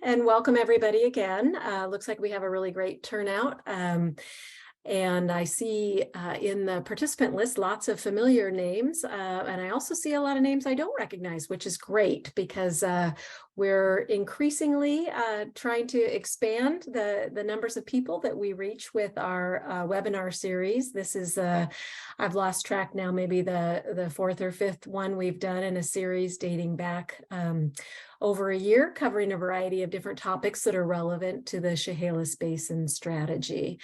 and welcome everybody again. Looks like we have a really great turnout. And I see in the participant list lots of familiar names, and I also see a lot of names I don't recognize, which is great because we're increasingly trying to expand the numbers of people that we reach with our webinar series. This is, I've lost track now, maybe the fourth or fifth one we've done in a series dating back over a year, covering a variety of different topics that are relevant to the Chehalis Basin Strategy.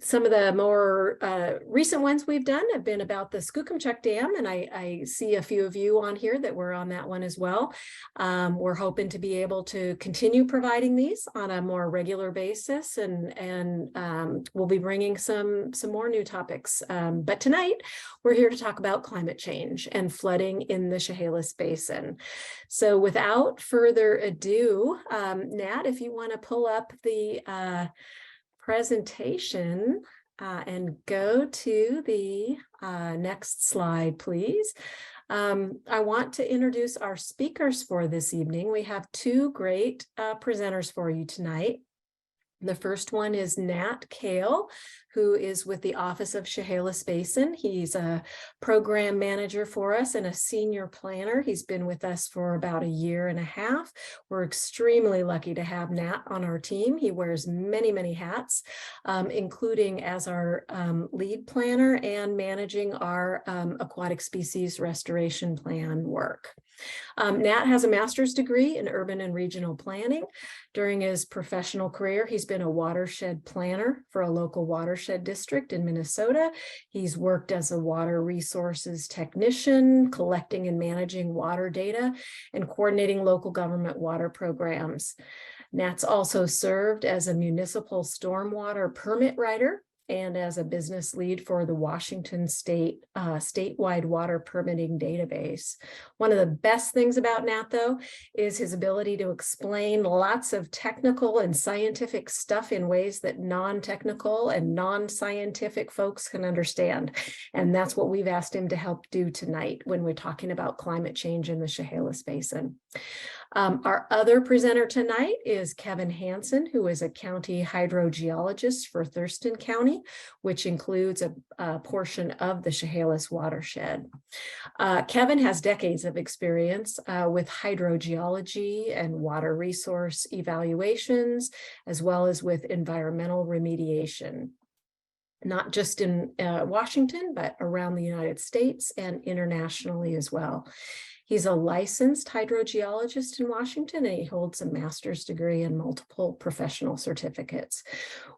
Some of the more recent ones we've done have been about the Skookumchuck Dam, and I see a few of you on here that were on that one as well. We're hoping to be able to continue providing these on a more regular basis, and we'll be bringing some more new topics. But tonight, we're here to talk about climate change and flooding in the Chehalis Basin. So without further ado, Nat, if you want to pull up the presentation and go to the next slide, please. I want to introduce our speakers for this evening. We have two great presenters for you tonight. The first one is Nat Kale, who is with the Office of Chehalis Basin. He's a program manager for us and a senior planner. He's been with us for about a year and a half. We're extremely lucky to have Nat on our team. He wears many, many hats, including as our lead planner and managing our aquatic species restoration plan work. Nat has a master's degree in urban and regional planning. During his professional career, he's been a watershed planner for a local watershed district in Minnesota. He's worked as a water resources technician, collecting and managing water data and coordinating local government water programs. Nat's also served as a municipal stormwater permit writer and as a business lead for the Washington State statewide water permitting database. One of the best things about Nat, though, is his ability to explain lots of technical and scientific stuff in ways that non-technical and non-scientific folks can understand. And that's what we've asked him to help do tonight when we're talking about climate change in the Chehalis Basin. Our other presenter tonight is Kevin Hansen, who is a county hydrogeologist for Thurston County, which includes a portion of the Chehalis watershed. Kevin has decades of experience with hydrogeology and water resource evaluations, as well as with environmental remediation, not just in Washington, but around the United States and internationally as well. He's a licensed hydrogeologist in Washington, and he holds a master's degree and multiple professional certificates.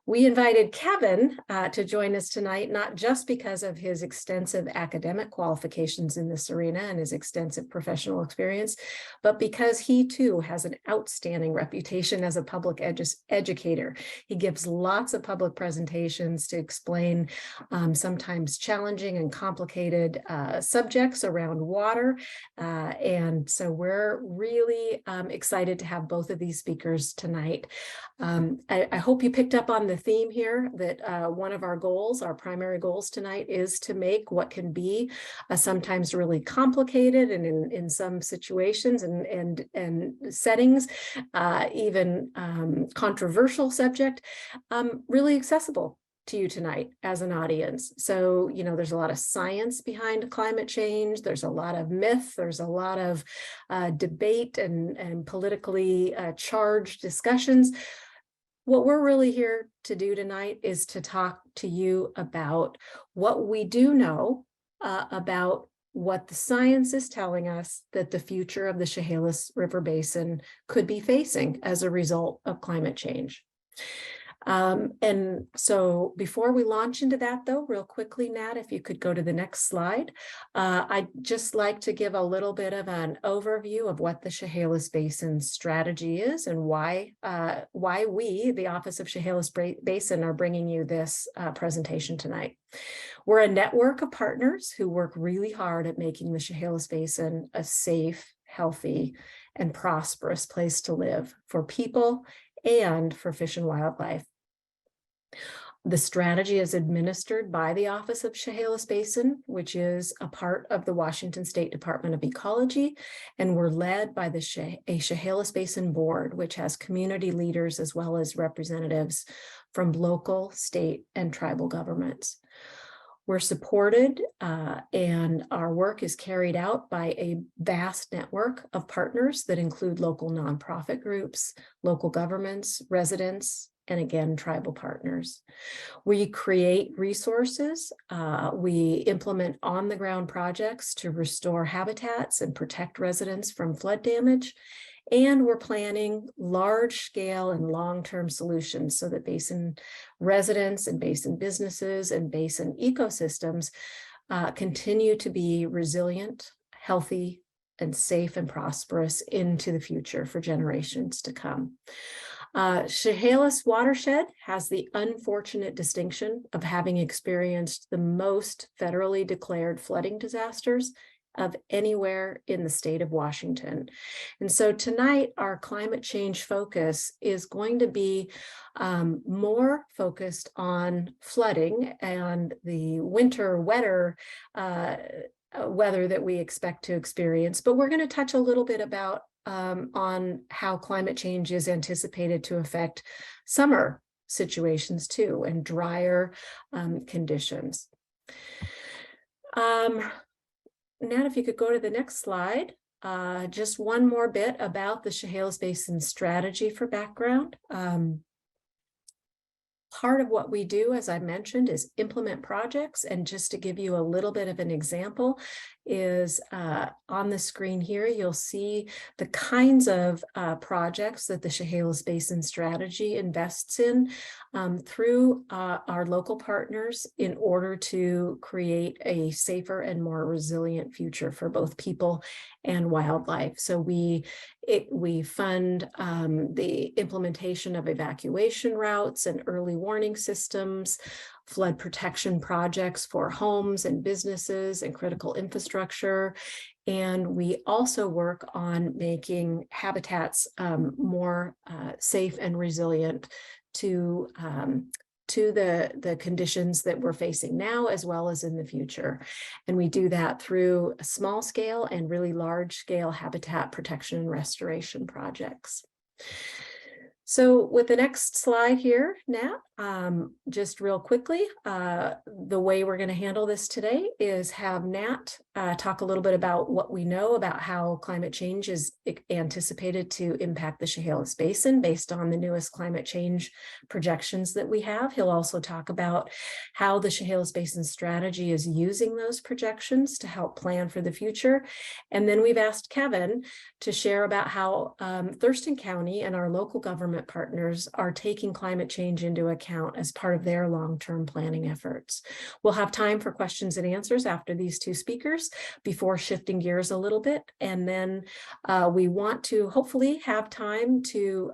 We invited Kevin to join us tonight, not just because of his extensive academic qualifications in this arena and his extensive professional experience, but because he too has an outstanding reputation as a public educator. He gives lots of public presentations to explain sometimes challenging and complicated subjects around water. And so we're really excited to have both of these speakers tonight. I hope you picked up on the theme here that one of our goals, our primary goals tonight, is to make what can be a sometimes really complicated and in some situations and settings, even controversial subject, really accessible to you tonight as an audience. So, you know, there's a lot of science behind climate change. There's a lot of myth. There's a lot of debate and politically charged discussions. What we're really here to do tonight is to talk to you about what we do know about what the science is telling us that the future of the Chehalis River Basin could be facing as a result of climate change. And so before we launch into that, though, real quickly, Nat, if you could go to the next slide, I'd just like to give a little bit of an overview of what the Chehalis Basin Strategy is and why we, the Office of Chehalis Basin, are bringing you this presentation tonight. We're a network of partners who work really hard at making the Chehalis Basin a safe, healthy, and prosperous place to live for people and for fish and wildlife. The strategy is administered by the Office of Chehalis Basin, which is a part of the Washington State Department of Ecology, and we're led by a Chehalis Basin board, which has community leaders as well as representatives from local, state, and tribal governments. We're supported and our work is carried out by a vast network of partners that include local nonprofit groups, local governments, residents, and again, tribal partners. We create resources, we implement on-the-ground projects to restore habitats and protect residents from flood damage, and we're planning large-scale and long-term solutions so that basin residents and basin businesses and basin ecosystems continue to be resilient, healthy, and safe and prosperous into the future for generations to come. Chehalis watershed has the unfortunate distinction of having experienced the most federally declared flooding disasters of anywhere in the state of Washington. And so tonight, our climate change focus is going to be more focused on flooding and the winter weather that we expect to experience, but we're going to touch a little bit about on how climate change is anticipated to affect summer situations too, and drier conditions. Nat, if you could go to the next slide, just one more bit about the Chehalis Basin Strategy for background. Part of what we do, as I mentioned, is implement projects. And just to give you a little bit of an example is on the screen here, you'll see the kinds of projects that the Chehalis Basin Strategy invests in through our local partners in order to create a safer and more resilient future for both people and wildlife. So we fund the implementation of evacuation routes and early warning systems, flood protection projects for homes and businesses and critical infrastructure. And we also work on making habitats more safe and resilient to the conditions that we're facing now, as well as in the future. And we do that through small scale and really large scale habitat protection and restoration projects. So with the next slide here, Nat, just real quickly, the way we're going to handle this today is have Nat talk a little bit about what we know about how climate change is anticipated to impact the Chehalis Basin based on the newest climate change projections that we have. He'll also talk about how the Chehalis Basin Strategy is using those projections to help plan for the future. And then we've asked Kevin to share about how Thurston County and our local government partners are taking climate change into account as part of their long-term planning efforts. We'll have time for questions and answers after these two speakers before shifting gears a little bit. And then we want to hopefully have time to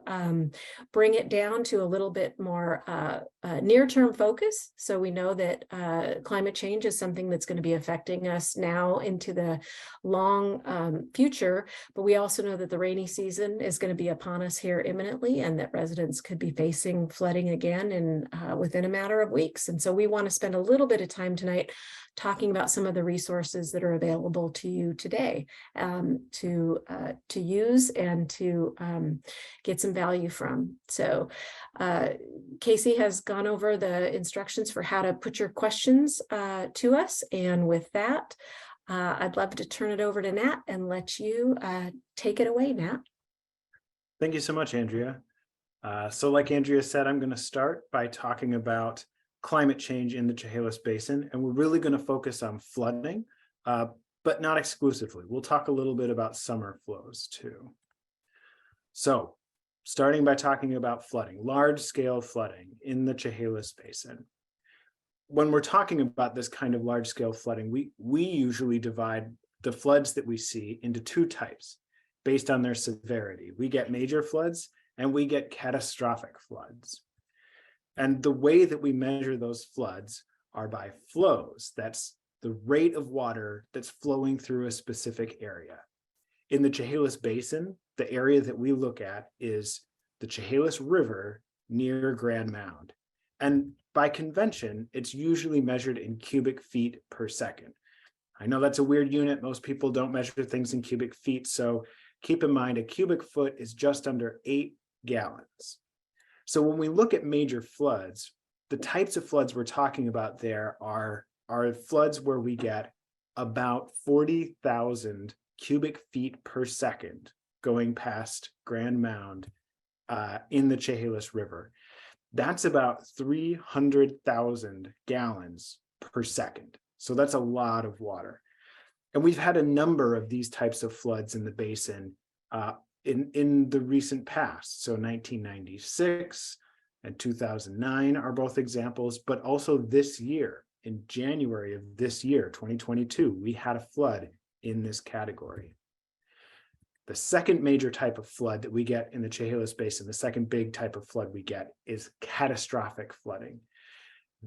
bring it down to a little bit more near-term focus. So we know that climate change is something that's going to be affecting us now into the long future, but we also know that the rainy season is going to be upon us here imminently, and that residents could be facing flooding again in within a matter of weeks. And so we want to spend a little bit of time tonight talking about some of the resources that are available to you today to use and to get some value from. So Casey has gone over the instructions for how to put your questions to us. And with that, I'd love to turn it over to Nat and let you take it away, Nat. Thank you so much, Andrea. So like Andrea said, I'm going to start by talking about climate change in the Chehalis Basin, and we're really going to focus on flooding, but not exclusively. We'll talk a little bit about summer flows too. So starting by talking about flooding, large-scale flooding in the Chehalis Basin. When we're talking about this kind of large-scale flooding, we usually divide the floods that we see into two types based on their severity. We get major floods and we get catastrophic floods. And the way that we measure those floods are by flows. That's the rate of water that's flowing through a specific area. In the Chehalis Basin, the area that we look at is the Chehalis River near Grand Mound. And by convention, it's usually measured in cubic feet per second. I know that's a weird unit. Most people don't measure things in cubic feet. So keep in mind, a cubic foot is just under 8 gallons. So when we look at major floods, the types of floods we're talking about there are floods where we get about 40,000 cubic feet per second going past Grand Mound in the Chehalis River. That's about 300,000 gallons per second. So that's a lot of water. And we've had a number of these types of floods in the basin in the recent past. So 1996 and 2009 are both examples, but also this year, in January of this year, 2022, we had a flood in this category. The second major type of flood that we get in the Chehalis Basin, the second big type of flood we get, is catastrophic flooding.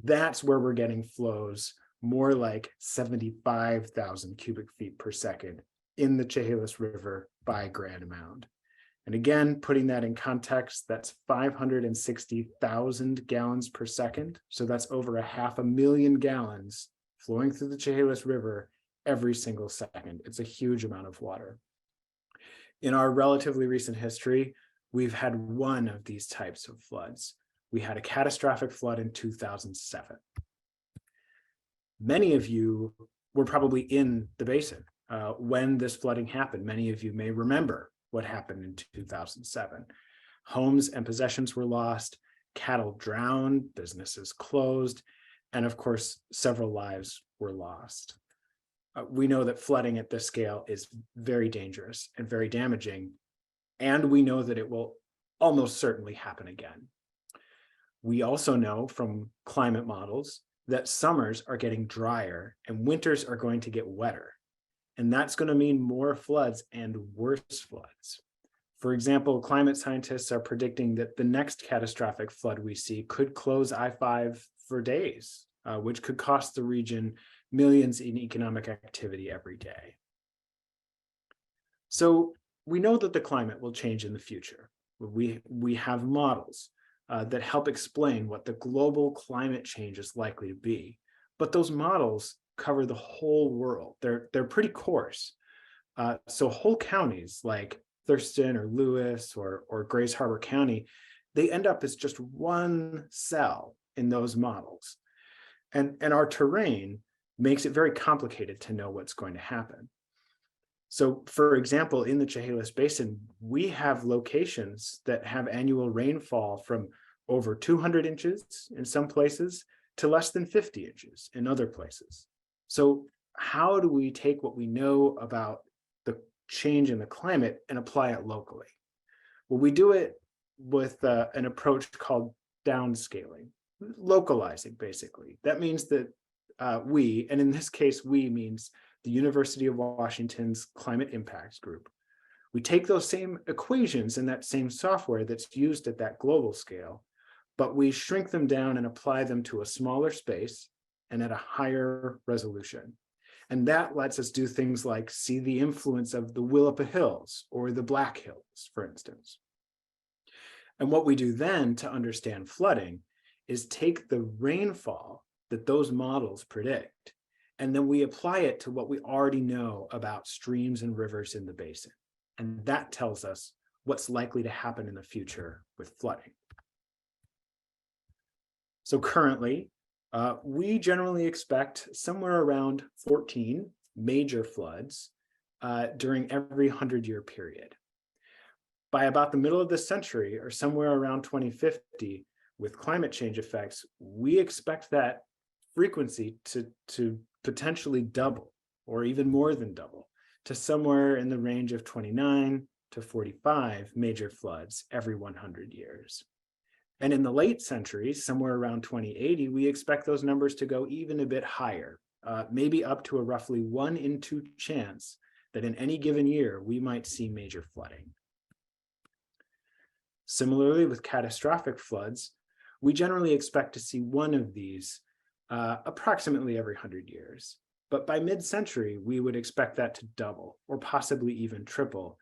That's where we're getting flows more like 75,000 cubic feet per second in the Chehalis River by Grand Mound. And again, putting that in context, that's 560,000 gallons per second. So that's over 500,000 gallons flowing through the Chehalis River every single second. It's a huge amount of water. In our relatively recent history, we've had one of these types of floods. We had a catastrophic flood in 2007. Many of you were probably in the basin when this flooding happened. Many of you may remember what happened in 2007. Homes and possessions were lost, cattle drowned, businesses closed, and of course, several lives were lost. We know that flooding at this scale is very dangerous and very damaging, and we know that it will almost certainly happen again. We also know from climate models that summers are getting drier and winters are going to get wetter. And that's going to mean more floods and worse floods. For example, climate scientists are predicting that the next catastrophic flood we see could close I-5 for days, which could cost the region millions in economic activity every day. So we know that the climate will change in the future. We have models that help explain what the global climate change is likely to be. But those models cover the whole world. They're pretty coarse. So whole counties like Thurston or Lewis or Grays Harbor County, they end up as just one cell in those models. And our terrain makes it very complicated to know what's going to happen. So for example, in the Chehalis Basin, we have locations that have annual rainfall from over 200 inches in some places to less than 50 inches in other places. So how do we take what we know about the change in the climate and apply it locally? Well, we do it with an approach called downscaling, localizing basically. That means that we, and in this case, we means the University of Washington's Climate Impacts Group. We take those same equations and that same software that's used at that global scale, but we shrink them down and apply them to a smaller space and at a higher resolution. And that lets us do things like see the influence of the Willapa Hills or the Black Hills, for instance. And what we do then to understand flooding is take the rainfall that those models predict, and then we apply it to what we already know about streams and rivers in the basin. And that tells us what's likely to happen in the future with flooding. So currently, we generally expect somewhere around 14 major floods during every 100-year period. By about the middle of this century, or somewhere around 2050, with climate change effects, we expect that frequency to potentially double, or even more than double, to somewhere in the range of 29 to 45 major floods every 100 years. And in the late centuries, somewhere around 2080, we expect those numbers to go even a bit higher, maybe up to a roughly 1 in 2 chance that in any given year, we might see major flooding. Similarly, with catastrophic floods, we generally expect to see one of these approximately every 100 years. But by mid-century, we would expect that to double or possibly even triple.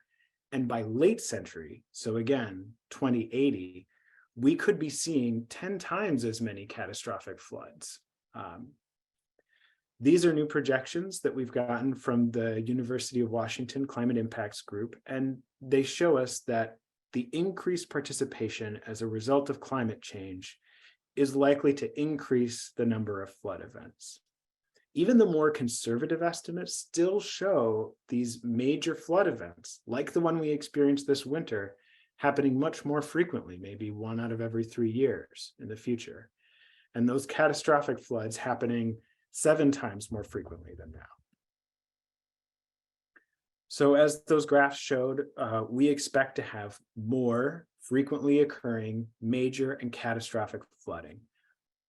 And by late century, so again, 2080, we could be seeing 10 times as many catastrophic floods. These are new projections that we've gotten from the University of Washington Climate Impacts Group, and they show us that the increased participation as a result of climate change is likely to increase the number of flood events. Even the more conservative estimates still show these major flood events, like the one we experienced this winter, happening much more frequently, maybe 1 out of every 3 years in the future. And those catastrophic floods happening 7 times more frequently than now. So as those graphs showed, we expect to have more frequently occurring major and catastrophic flooding.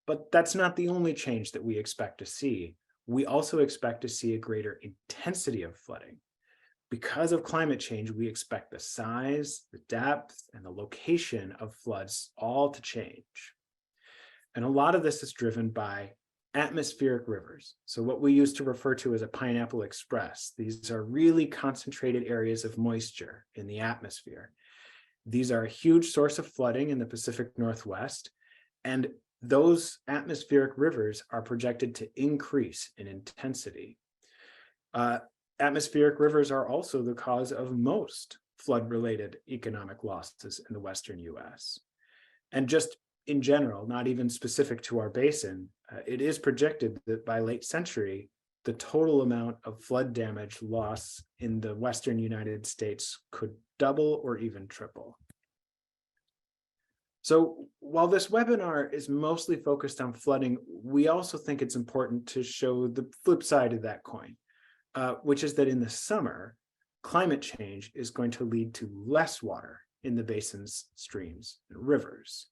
But that's not the only change that we expect to see. We also expect to see a greater intensity of flooding. Because of climate change, we expect the size, the depth, and the location of floods all to change. And a lot of this is driven by atmospheric rivers. So what we used to refer to as a pineapple express. These are really concentrated areas of moisture in the atmosphere. These are a huge source of flooding in the Pacific Northwest, and those atmospheric rivers are projected to increase in intensity. Atmospheric rivers are also the cause of most flood-related economic losses in the Western US. And just in general, not even specific to our basin, it is projected that by late century, the total amount of flood damage loss in the Western United States could double or even triple. So while this webinar is mostly focused on flooding, we also think it's important to show the flip side of that coin, which is that in the summer, climate change is going to lead to less water in the basin's streams and rivers.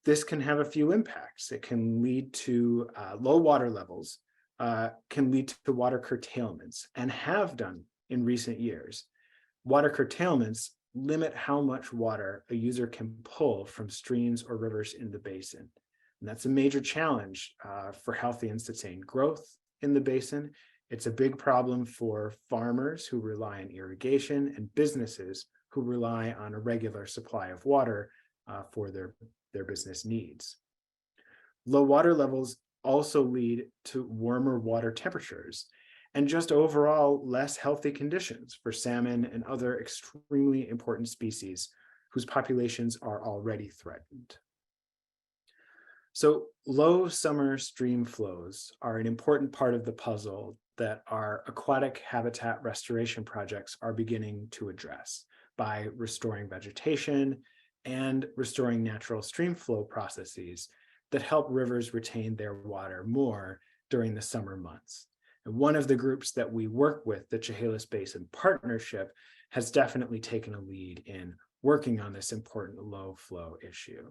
This can have a few impacts. It can lead to low water levels, can lead to water curtailments, and have done in recent years. Water curtailments limit how much water a user can pull from streams or rivers in the basin. And that's a major challenge for healthy and sustained growth in the basin. It's a big problem for farmers who rely on irrigation and businesses who rely on a regular supply of water for their business needs. Low water levels also lead to warmer water temperatures and just overall less healthy conditions for salmon and other extremely important species whose populations are already threatened. So low summer stream flows are an important part of the puzzle that our aquatic habitat restoration projects are beginning to address by restoring vegetation and restoring natural stream flow processes that help rivers retain their water more during the summer months. And one of the groups that we work with, the Chehalis Basin Partnership, has definitely taken a lead in working on this important low flow issue.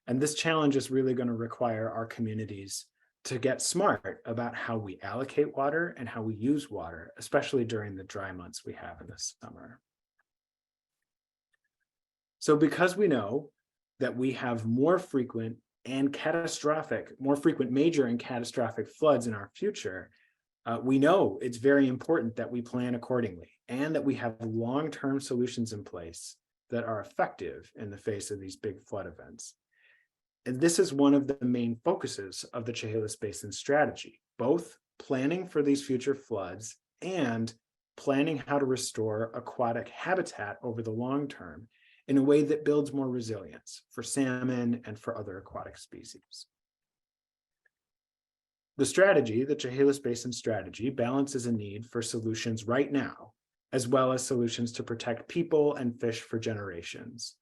And this challenge is really going to require our communities to get smart about how we allocate water and how we use water, especially during the dry months we have in the summer. So because we know that we have more frequent major and catastrophic floods in our future, we know it's very important that we plan accordingly and that we have long-term solutions in place that are effective in the face of these big flood events. And this is one of the main focuses of the Chehalis Basin Strategy, both planning for these future floods and planning how to restore aquatic habitat over the long term in a way that builds more resilience for salmon and for other aquatic species. The strategy, the Chehalis Basin Strategy, balances a need for solutions right now, as well as solutions to protect people and fish for generations.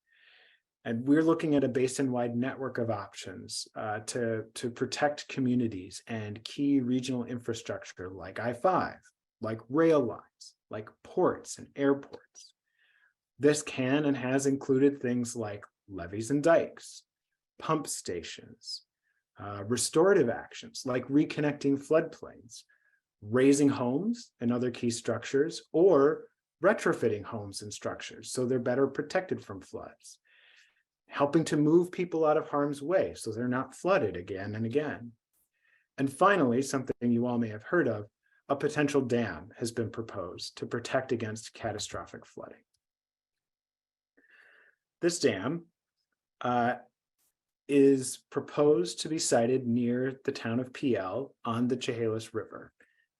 And we're looking at a basin-wide network of options to protect communities and key regional infrastructure like I-5, like rail lines, like ports and airports. This can and has included things like levees and dikes, pump stations, restorative actions like reconnecting floodplains, raising homes and other key structures, or retrofitting homes and structures so they're better protected from floods, helping to move people out of harm's way so they're not flooded again and again. And finally, something you all may have heard of, a potential dam has been proposed to protect against catastrophic flooding. this dam is proposed to be sited near the town of PL on the Chehalis River.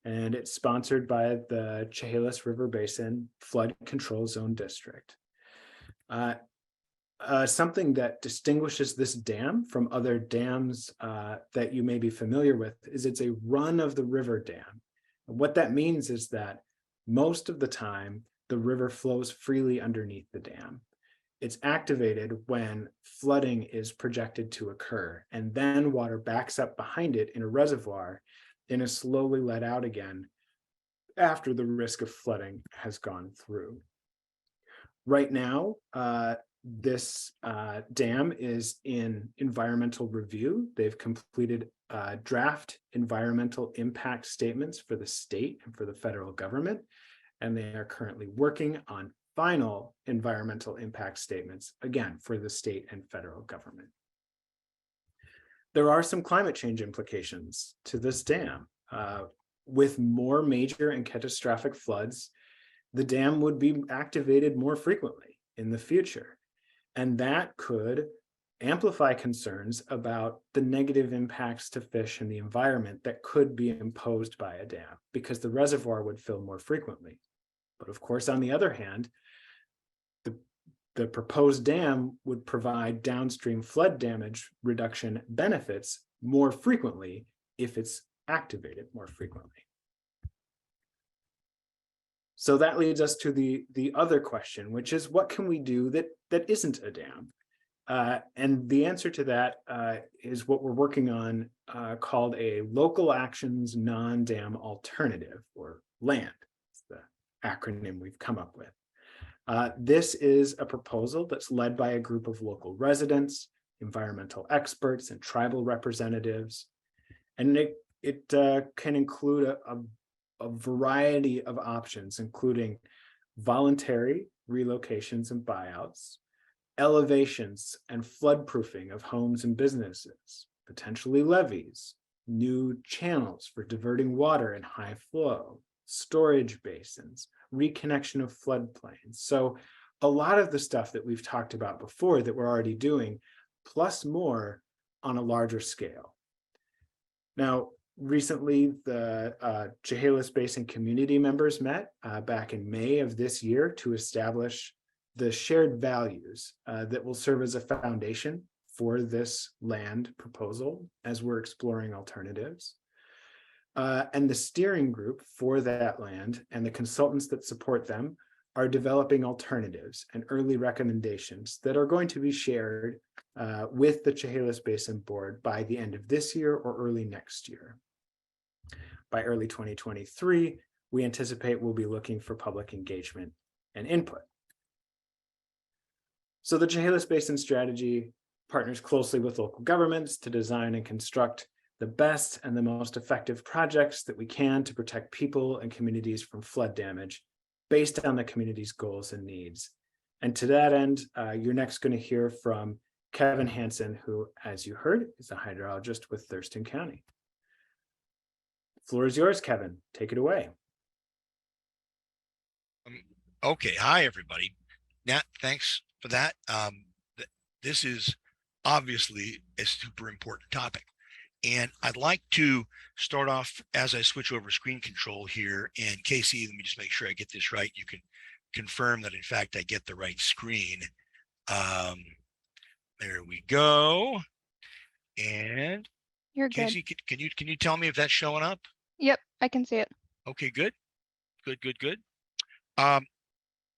And it's sponsored by the Chehalis River Basin Flood Control Zone District. Something that distinguishes this dam from other dams that you may be familiar with is it's a run-of-the-river dam. And what that means is that most of the time, the river flows freely underneath the dam. It's activated when flooding is projected to occur, and then water backs up behind it in a reservoir and is slowly let out again after the risk of flooding has gone through. Right now, this dam is in environmental review. They've completed draft environmental impact statements for the state and for the federal government, and they are currently working on final environmental impact statements, again, for the state and federal government. There are some climate change implications to this dam. With more major and catastrophic floods, the dam would be activated more frequently in the future. And that could amplify concerns about the negative impacts to fish and the environment that could be imposed by a dam, because the reservoir would fill more frequently. But of course, on the other hand, the proposed dam would provide downstream flood damage reduction benefits more frequently if it's activated more frequently. So that leads us to the other question, which is, what can we do that isn't a dam? And the answer to that is what we're working on, called a local actions non-dam alternative, or LAND. It's the acronym we've come up with. This is a proposal that's led by a group of local residents, environmental experts, and tribal representatives. And it can include a variety of options, including voluntary relocations and buyouts, elevations and floodproofing of homes and businesses, potentially levees, new channels for diverting water in high flow, storage basins, reconnection of floodplains. So a lot of the stuff that we've talked about before that we're already doing, plus more on a larger scale. Now, recently, the Chehalis Basin community members met back in May of this year to establish the shared values that will serve as a foundation for this land proposal as we're exploring alternatives. And the steering group for that land and the consultants that support them are developing alternatives and early recommendations that are going to be shared with the Chehalis Basin Board by the end of this year or early next year. By early 2023, we anticipate we'll be looking for public engagement and input. So the Chehalis Basin Strategy partners closely with local governments to design and construct the best and the most effective projects that we can to protect people and communities from flood damage based on the community's goals and needs. And to that end, you're next going to hear from Kevin Hansen, who, as you heard, is a hydrologist with Thurston County. The floor is yours, Kevin. Take it away. Okay. Hi, everybody. Nat, thanks for that. This is obviously a super important topic. And I'd like to start off as I switch over screen control here. And Casey, let me just make sure I get this right. You can confirm that, in fact, I get the right screen. There we go. And You're good. Casey, can you tell me if that's showing up? Yep, I can see it. Okay, good. Good.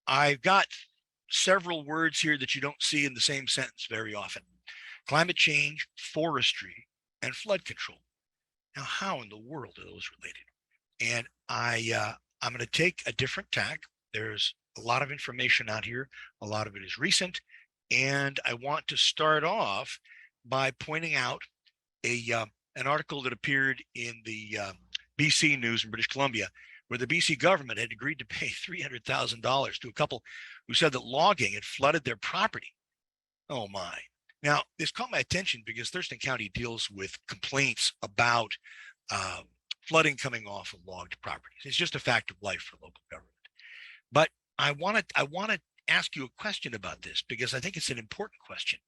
I've got several words here that you don't see in the same sentence very often. Climate change, forestry, and flood control. Now, how in the world are those related? And I'm going to take a different tack. There's a lot of information out here. A lot of it is recent. And I want to start off by pointing out an article that appeared in the BC News in British Columbia, where the BC government had agreed to pay $300,000 to a couple who said that logging had flooded their property. Oh my. Now, this caught my attention because Thurston County deals with complaints about flooding coming off of logged properties. It's just a fact of life for local government. But I want to ask you a question about this because I think it's an important question.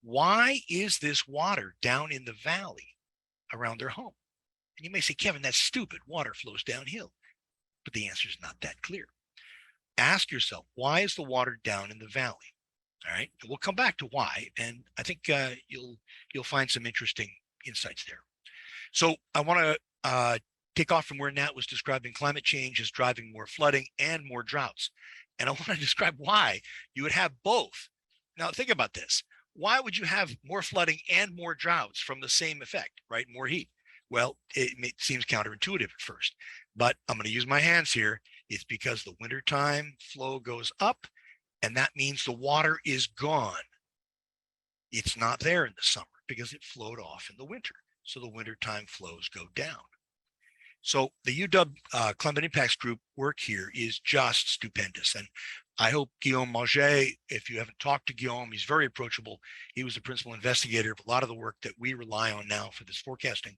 Why is this water down in the valley around their home? And you may say, Kevin, that's stupid. Water flows downhill. But the answer is not that clear. Ask yourself, why is the water down in the valley? All right. And we'll come back to why. And I think you'll find some interesting insights there. So I want to take off from where Nat was describing climate change as driving more flooding and more droughts. And I want to describe why you would have both. Now, think about this. Why would you have more flooding and more droughts from the same effect, right? More heat. Well, it seems counterintuitive at first, but I'm going to use my hands here. It's because the wintertime flow goes up, and that means the water is gone. It's not there in the summer because it flowed off in the winter. So the wintertime flows go down. So the UW Climate Impacts Group work here is just stupendous. And I hope Guillaume Manger, if you haven't talked to Guillaume, he's very approachable. He was the principal investigator of a lot of the work that we rely on now for this forecasting.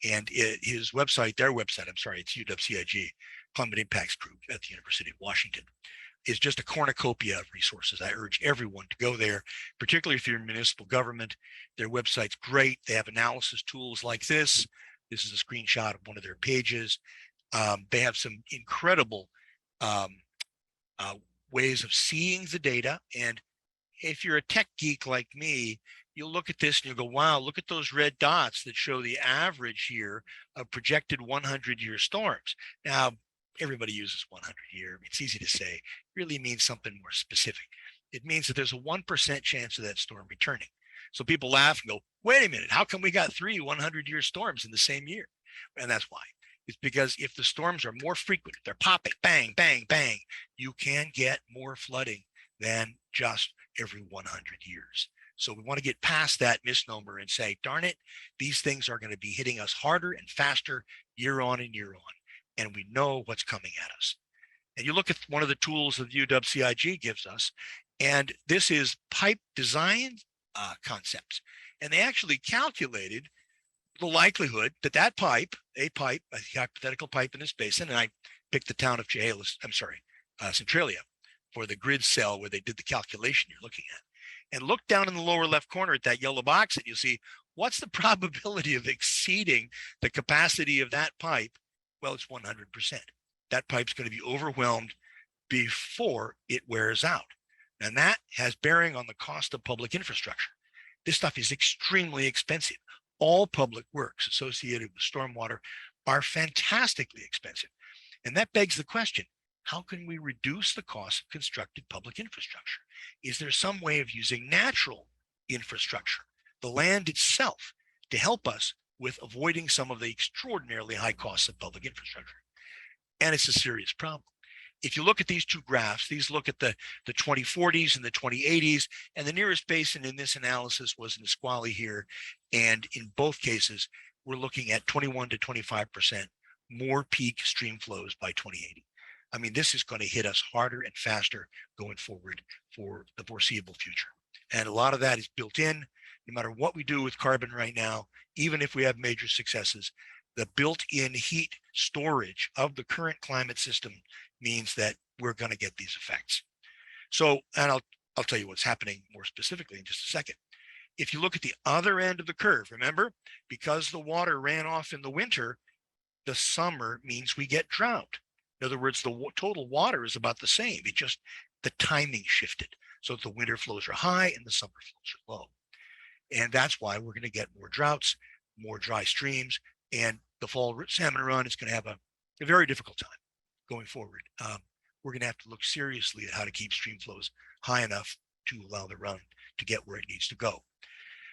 And his website, their website, I'm sorry, it's UWCIG, Climate Impacts Group at the University of Washington, is just a cornucopia of resources. I urge everyone to go there, particularly if you're in municipal government. Their website's great. They have analysis tools like this. This is a screenshot of one of their pages. They have some incredible ways of seeing the data. And if you're a tech geek like me, you'll look at this and you'll go, wow, look at those red dots that show the average here of projected 100-year storms. Now, everybody uses 100-year. It's easy to say. It really means something more specific. It means that there's a 1% chance of that storm returning. So people laugh and go, wait a minute, how come we got 3 100-year storms in the same year? And that's why. It's because if the storms are more frequent, they're popping, bang, bang, bang, you can get more flooding than just every 100 years. So we want to get past that misnomer and say, darn it, these things are going to be hitting us harder and faster year on and year on. And we know what's coming at us. And you look at one of the tools that UWCIG gives us, and this is pipe design concepts. And they actually calculated the likelihood that that pipe, a hypothetical pipe in this basin, and I picked the town of Chehalis, Centralia, for the grid cell where they did the calculation you're looking at. And look down in the lower left corner at that yellow box and you'll see, what's the probability of exceeding the capacity of that pipe? Well, it's 100%. That pipe's going to be overwhelmed before it wears out. And that has bearing on the cost of public infrastructure. This stuff is extremely expensive. All public works associated with stormwater are fantastically expensive. And that begs the question, how can we reduce the cost of constructed public infrastructure? Is there some way of using natural infrastructure, the land itself, to help us with avoiding some of the extraordinarily high costs of public infrastructure? And it's a serious problem. If you look at these two graphs, these look at the 2040s and the 2080s, and the nearest basin in this analysis was Nisqually here. And in both cases, we're looking at 21 to 25% more peak stream flows by 2080. I mean, this is going to hit us harder and faster going forward for the foreseeable future. And a lot of that is built in, no matter what we do with carbon right now, even if we have major successes, the built-in heat storage of the current climate system means that we're going to get these effects. So, and I'll tell you what's happening more specifically in just a second. If you look at the other end of the curve, remember, because the water ran off in the winter, the summer means we get drought. In other words, the total water is about the same. It just, the timing shifted. So the winter flows are high and the summer flows are low. And that's why we're going to get more droughts, more dry streams, and the fall salmon run is going to have a very difficult time going forward. We're going to have to look seriously at how to keep stream flows high enough to allow the run to get where it needs to go.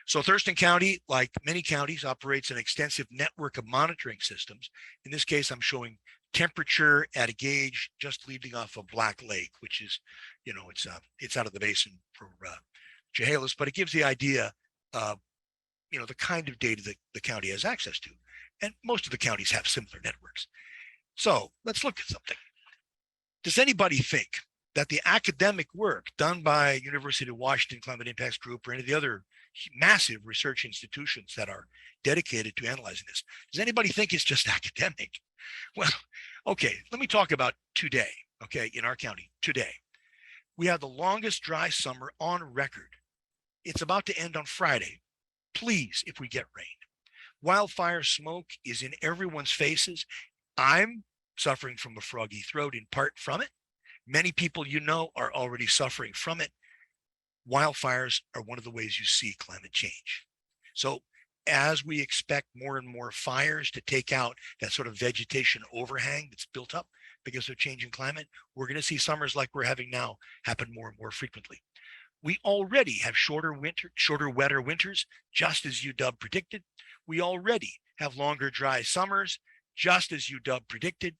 So Thurston County, like many counties, operates an extensive network of monitoring systems. In this case, I'm showing temperature at a gauge just leading off of Black Lake, which is, you know, it's out of the basin for Chehalis, but it gives the idea of, you know, the kind of data that the county has access to. And most of the counties have similar networks. So let's look at something. Does anybody think that the academic work done by University of Washington Climate Impacts Group or any of the other massive research institutions that are dedicated to analyzing this, does anybody think it's just academic? Well, okay, let me talk about today, okay, in our county today. We have the longest dry summer on record. It's about to end on Friday. Please, if we get rain. Wildfire smoke is in everyone's faces. I'm suffering from a froggy throat in part from it. Many people you know are already suffering from it. Wildfires are one of the ways you see climate change. So as we expect more and more fires to take out that sort of vegetation overhang that's built up because of changing climate, we're going to see summers like we're having now happen more and more frequently. We already have shorter, wetter winters, just as UW predicted. We already have longer, dry summers, just as UW predicted.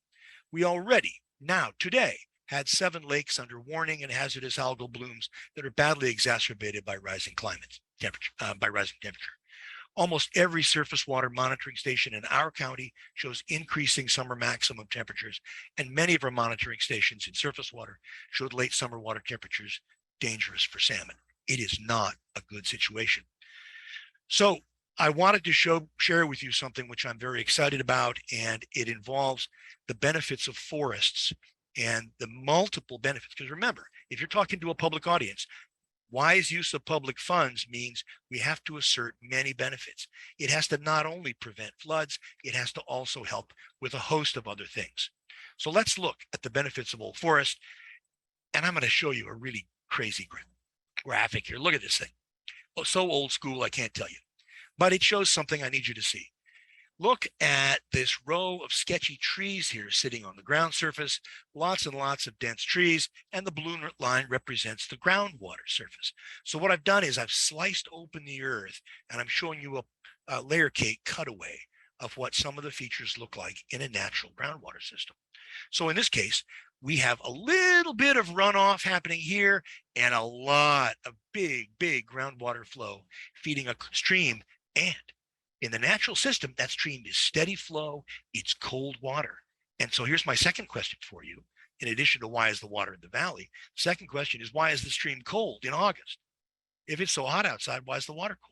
We already, now, today, had 7 lakes under warning and hazardous algal blooms that are badly exacerbated by rising temperature. Almost every surface water monitoring station in our county shows increasing summer maximum temperatures, and many of our monitoring stations in surface water showed late summer water temperatures dangerous for salmon. It is not a good situation. So I wanted to share with you something which I'm very excited about, and it involves the benefits of forests and the multiple benefits. Because remember, if you're talking to a public audience, wise use of public funds means we have to assert many benefits. It has to not only prevent floods, it has to also help with a host of other things. So let's look at the benefits of old forest. And I'm going to show you a really crazy graphic here. Look at this thing. Oh, so old school, I can't tell you. But it shows something I need you to see. Look at this row of sketchy trees here sitting on the ground surface, lots and lots of dense trees, and the blue line represents the groundwater surface. So what I've done is I've sliced open the earth, and I'm showing you a layer cake cutaway of what some of the features look like in a natural groundwater system. So in this case, we have a little bit of runoff happening here and a lot of big groundwater flow feeding a stream. And in the natural system, that stream is steady flow, it's cold water. And so here's my second question for you. In addition to why is the water in the valley, second question is, why is the stream cold in August? If it's so hot outside, why is the water cold?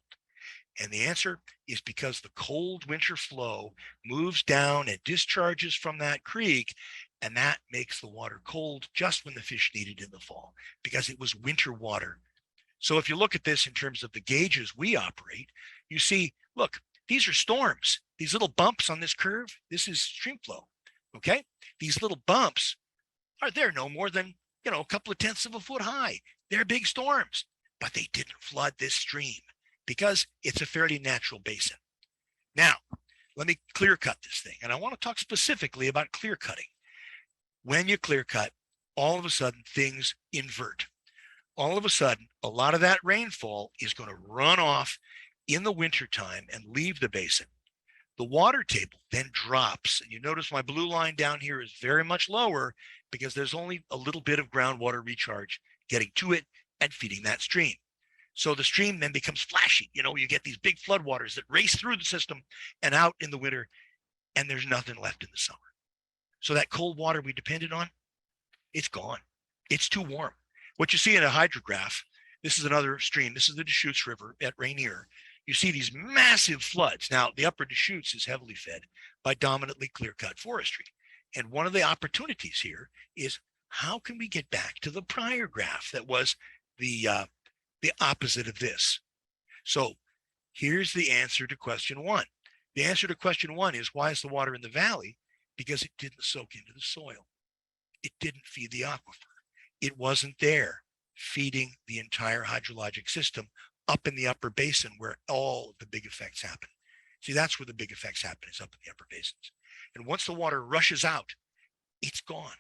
And the answer is because the cold winter flow moves down and discharges from that creek, and that makes the water cold just when the fish need it in the fall, because it was winter water. So if you look at this in terms of the gauges we operate, you see, look, these are storms. These little bumps on this curve, this is stream flow, okay? These little bumps they're no more than, a couple of tenths of a foot high. They're big storms, but they didn't flood this stream because it's a fairly natural basin. Now, let me clear cut this thing. And I want to talk specifically about clear cutting. When you clear cut, all of a sudden things invert. All of a sudden, a lot of that rainfall is going to run off in the wintertime and leave the basin. The water table then drops. And you notice my blue line down here is very much lower because there's only a little bit of groundwater recharge getting to it and feeding that stream. So the stream then becomes flashy. You get these big floodwaters that race through the system and out in the winter, and there's nothing left in the summer. So that cold water we depended on, it's gone. It's too warm. What you see in a hydrograph, this is another stream. This is the Deschutes River at Rainier. You see these massive floods. Now, the upper Deschutes is heavily fed by dominantly clear-cut forestry. And one of the opportunities here is, how can we get back to the prior graph that was the opposite of this? So here's the answer to question one. The answer to question one is, why is the water in the valley? Because it didn't soak into the soil. It didn't feed the aquifer. It wasn't there feeding the entire hydrologic system up in the upper basin where all of the big effects happen. See, that's where the big effects happen, is up in the upper basins. And once the water rushes out, it's gone.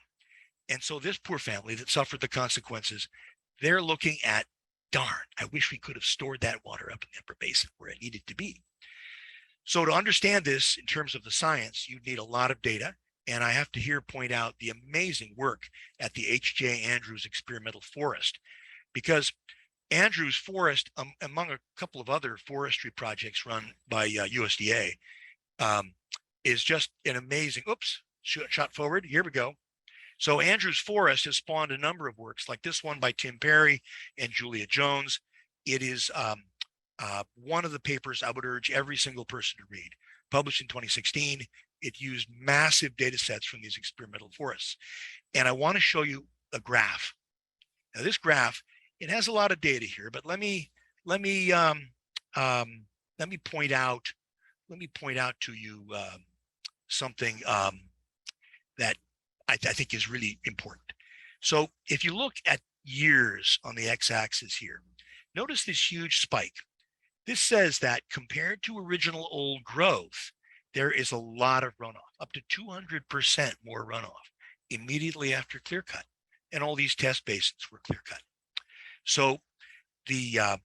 And so this poor family that suffered the consequences, they're looking at, darn, I wish we could have stored that water up in the upper basin where it needed to be. So to understand this in terms of the science, you need a lot of data. And I have to here point out the amazing work at the H.J. Andrews Experimental Forest, because Andrews Forest, among a couple of other forestry projects run by USDA, is just an amazing, shot forward, here we go. So Andrews Forest has spawned a number of works like this one by Tim Perry and Julia Jones. It is one of the papers I would urge every single person to read. Published in 2016, it used massive data sets from these experimental forests. And I want to show you a graph. Now this graph, it has a lot of data here, but let me point out to you something that I think is really important. So if you look at years on the x-axis here, notice this huge spike. This says that compared to original old growth, there is a lot of runoff, up to 200% more runoff immediately after clear cut. And all these test basins were clear cut. So the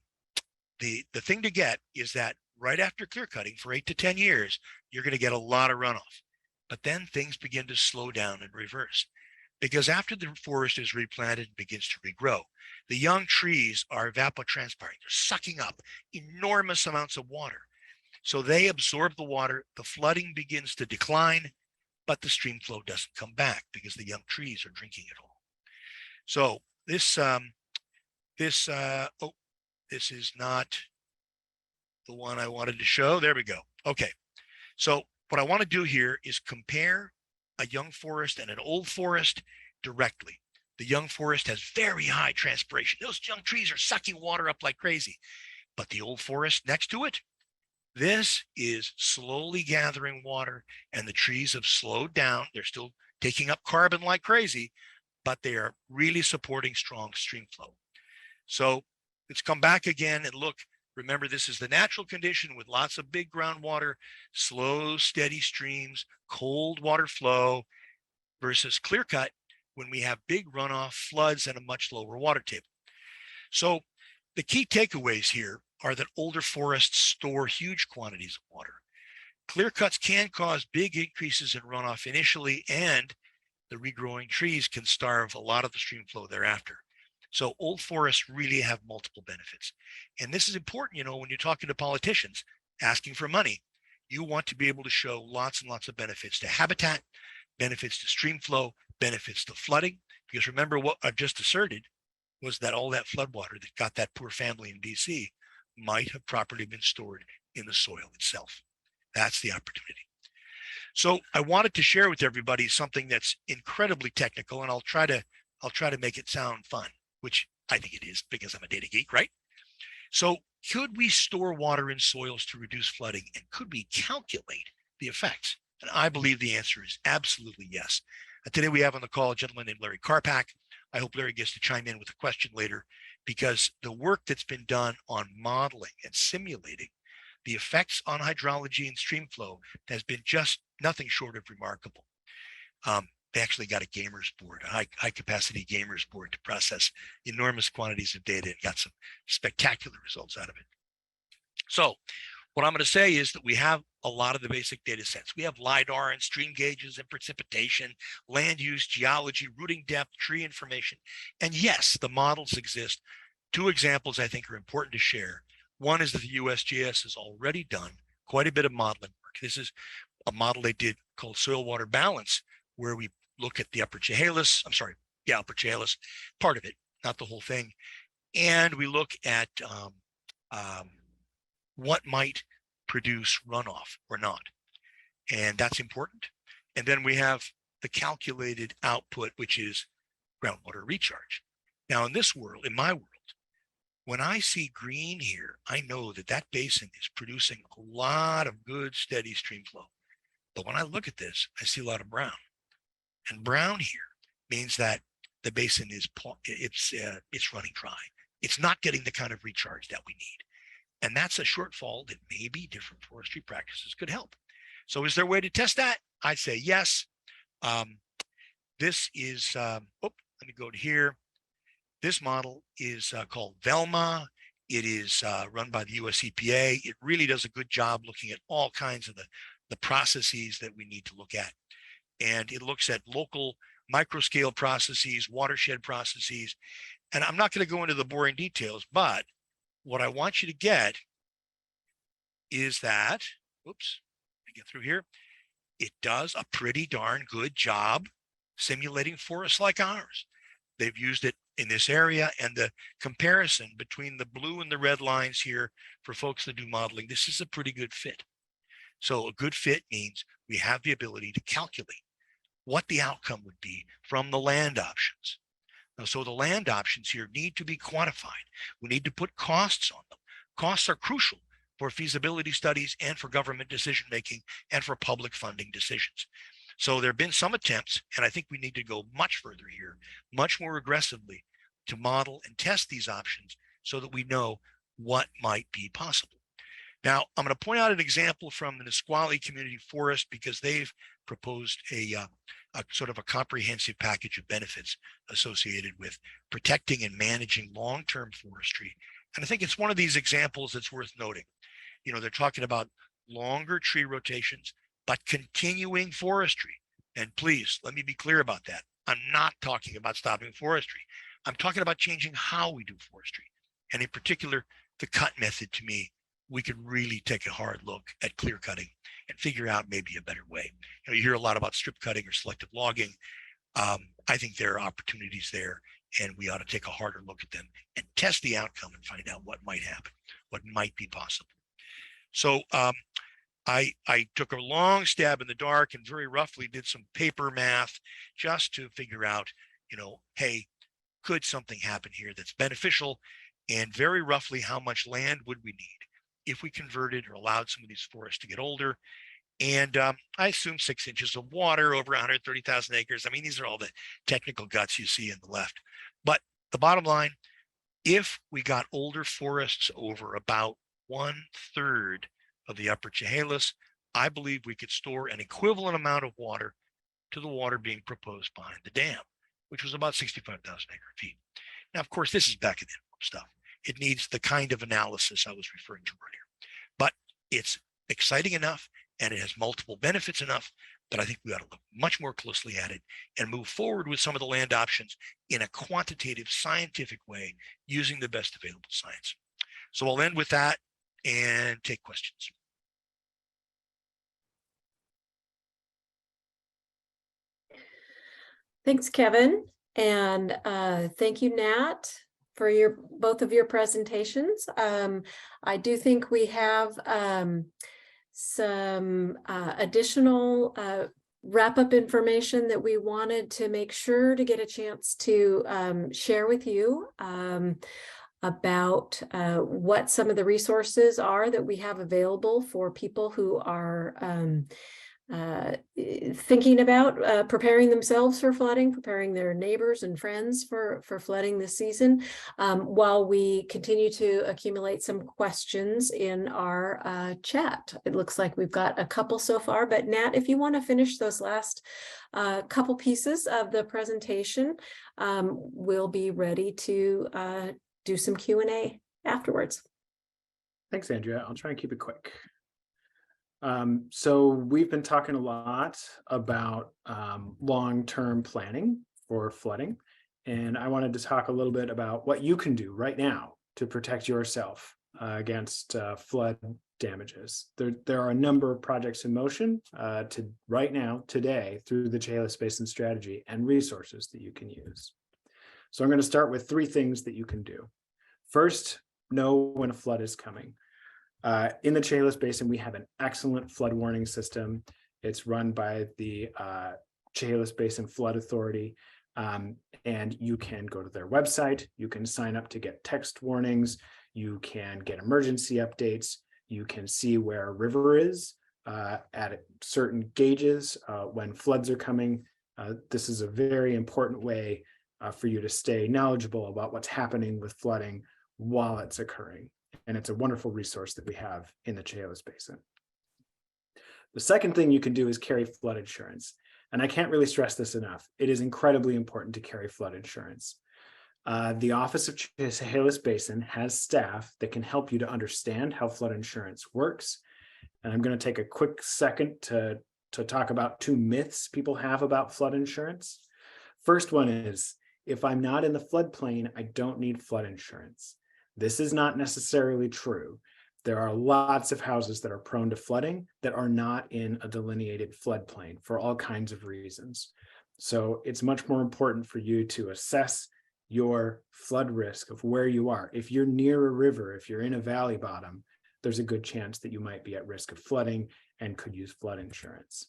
thing to get is that right after clear cutting for 8 to 10 years, you're going to get a lot of runoff. But then things begin to slow down and reverse. Because after the forest is replanted and begins to regrow, the young trees are evapotranspiring. They're sucking up enormous amounts of water. So they absorb the water, the flooding begins to decline, but the stream flow doesn't come back because the young trees are drinking it all. So this is not the one I wanted to show. There we go. Okay. So what I want to do here is compare a young forest and an old forest directly. The young forest has very high transpiration. Those young trees are sucking water up like crazy. But the old forest next to it, this is slowly gathering water, and the trees have slowed down. They're still taking up carbon like crazy, but they are really supporting strong stream flow. So let's come back again and look. Remember, this is the natural condition with lots of big groundwater, slow, steady streams, cold water flow, versus clear cut when we have big runoff, floods, and a much lower water table. So the key takeaways here are that older forests store huge quantities of water. Clear cuts can cause big increases in runoff initially, and the regrowing trees can starve a lot of the stream flow thereafter. So old forests really have multiple benefits. And this is important, when you're talking to politicians asking for money, you want to be able to show lots and lots of benefits to habitat, benefits to stream flow, benefits to flooding. Because remember, what I've just asserted was that all that floodwater that got that poor family in DC might have properly been stored in the soil itself. That's the opportunity. So I wanted to share with everybody something that's incredibly technical, and I'll try to make it sound fun, which I think it is because I'm a data geek, right? So could we store water in soils to reduce flooding, and could we calculate the effects? And I believe the answer is absolutely yes. And today we have on the call a gentleman named Larry Karpak. I hope Larry gets to chime in with a question later, because the work that's been done on modeling and simulating the effects on hydrology and stream flow has been just nothing short of remarkable. They actually got a gamers board, a high capacity gamers board, to process enormous quantities of data, and got some spectacular results out of it. So what I'm going to say is that we have a lot of the basic data sets. We have LIDAR and stream gauges and precipitation, land use, geology, rooting depth, tree information. And yes, the models exist. Two examples I think are important to share. One is that the USGS has already done quite a bit of modeling work. This is a model they did called soil water balance, where we look at the upper Chehalis, upper Chehalis, part of it, not the whole thing. And we look at what might produce runoff or not. And that's important. And then we have the calculated output, which is groundwater recharge. Now in this world, in my world, when I see green here, I know that that basin is producing a lot of good, steady stream flow. But when I look at this, I see a lot of brown. And brown here means that the basin is it's running dry. It's not getting the kind of recharge that we need. And that's a shortfall that maybe different forestry practices could help. So is there a way to test that? I'd say yes. This is, let me go to here. This model is called Velma. It is run by the US EPA. It really does a good job looking at all kinds of the processes that we need to look at. And it looks at local microscale processes, watershed processes. And I'm not going to go into the boring details, but what I want you to get is that, let me get through here. It does a pretty darn good job simulating forests like ours. They've used it in this area, and the comparison between the blue and the red lines here for folks that do modeling, this is a pretty good fit. So a good fit means we have the ability to calculate what the outcome would be from the land options. So the land options here need to be quantified. We need to put costs on them. Costs are crucial for feasibility studies and for government decision making and for public funding decisions. So there have been some attempts, and I think we need to go much further here, much more aggressively, to model and test these options so that we know what might be possible. Now, I'm going to point out an example from the Nisqually Community Forest because they've proposed a sort of a comprehensive package of benefits associated with protecting and managing long-term forestry. And I think it's one of these examples that's worth noting. You know, they're talking about longer tree rotations, but continuing forestry. And please, let me be clear about that. I'm not talking about stopping forestry. I'm talking about changing how we do forestry. And in particular, the cut method, to me, we could really take a hard look at clear cutting and figure out maybe a better way. You know, you hear a lot about strip cutting or selective logging. I think there are opportunities there, and we ought to take a harder look at them and test the outcome and find out what might happen, what might be possible. So I took a long stab in the dark and very roughly did some paper math just to figure out, you know, hey, could something happen here that's beneficial? And very roughly, how much land would we need if we converted or allowed some of these forests to get older? And I assume 6 inches of water over 130,000 acres. I mean, these are all the technical guts you see in the left. But the bottom line, if we got older forests over about 1/3 of the upper Chehalis, I believe we could store an equivalent amount of water to the water being proposed behind the dam, which was about 65,000 acre feet. Now, of course, this is back in the envelope stuff. It needs the kind of analysis I was referring to earlier, but it's exciting enough and it has multiple benefits enough that I think we ought to look much more closely at it and move forward with some of the land options in a quantitative, scientific way using the best available science. So I'll end with that and take questions. Thanks, Kevin. And thank you, Nat, for both of your presentations. I do think we have some additional wrap-up information that we wanted to make sure to get a chance to share with you about what some of the resources are that we have available for people who are thinking about preparing themselves for flooding, preparing their neighbors and friends for flooding this season, while we continue to accumulate some questions in our chat. It looks like we've got a couple so far, but Nat, if you want to finish those last couple pieces of the presentation, we'll be ready to do some Q&A afterwards. Thanks, Andrea. I'll try and keep it quick. So we've been talking a lot about long-term planning for flooding, and I wanted to talk a little bit about what you can do right now to protect yourself against flood damages. There are a number of projects in motion right now, today, through the Chehalis Basin Strategy and resources that you can use. So I'm going to start with 3 things that you can do. First, know when a flood is coming. In the Chehalis Basin, we have an excellent flood warning system. It's run by the Chehalis Basin Flood Authority, and you can go to their website. You can sign up to get text warnings. You can get emergency updates. You can see where a river is at certain gauges when floods are coming. This is a very important way for you to stay knowledgeable about what's happening with flooding while it's occurring. And it's a wonderful resource that we have in the Chehalis Basin. The second thing you can do is carry flood insurance. And I can't really stress this enough. It is incredibly important to carry flood insurance. The Office of Chehalis Basin has staff that can help you to understand how flood insurance works. And I'm going to take a quick second to talk about 2 myths people have about flood insurance. First one is, if I'm not in the floodplain, I don't need flood insurance. This is not necessarily true. There are lots of houses that are prone to flooding that are not in a delineated floodplain for all kinds of reasons. So it's much more important for you to assess your flood risk of where you are. If you're near a river, if you're in a valley bottom, there's a good chance that you might be at risk of flooding and could use flood insurance.